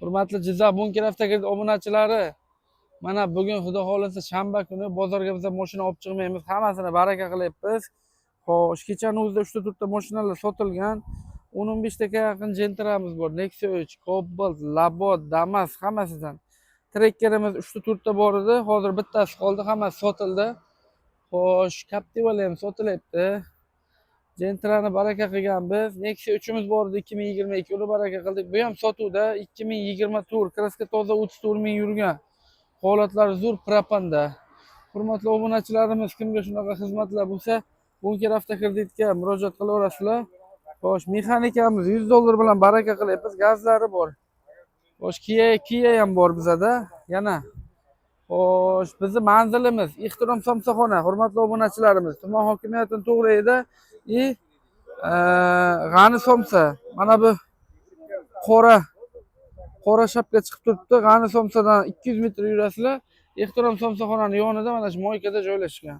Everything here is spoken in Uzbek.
Hurmatli Jizzax Bunker Avtogrid obunachilari, mana bugun xudo xolasa shanba kuni bozorga biz mashina olib chiqmaymiz. Hammasini baraka qilyapmiz. Xo'sh, kechaning o'zida 3 ta mashinalar sotilgan. 10-15 taga yaqin Gentra'miz bor. Nexia 3, Cobalt, Labot, Damas hammasidan. Trekkerimiz 3 ta bor edi. Hozir bittasi qoldi, hammasi sotildi. Xo'sh, Captiva'lar ham sotilyapti. Gentra'ni baraka qilganmiz. Nexia 3imiz bor edi 2022, uni baraka qildik. Bu ham sotuvda 2020 tur, kraska toza 34 ming yurgan. Holatlari zo'r propanda. Hurmatli obunachilarimiz, kimga shunaqa xizmatlar bo'lsa, Bunker Avtokreditga murojaat qilaverasizlar. Xo'sh, mexanikamiz $100 bilan baraka qilyapmiz. Gazlari bor. Xo'sh, Kia ham bor bizada. Yana. Xo'sh, bizning manzilimiz Ehtirom Somsaxona. Hurmatli obunachilarimiz, tuman hokimiyatining to'g'rida G'ani Somsa. Mana bu qora shapka chiqib turibdi. G'ani Somsadan 200 metr yurasizlar. Ehtirom Somsaxonaning yonida mana shu moykada joylashgan.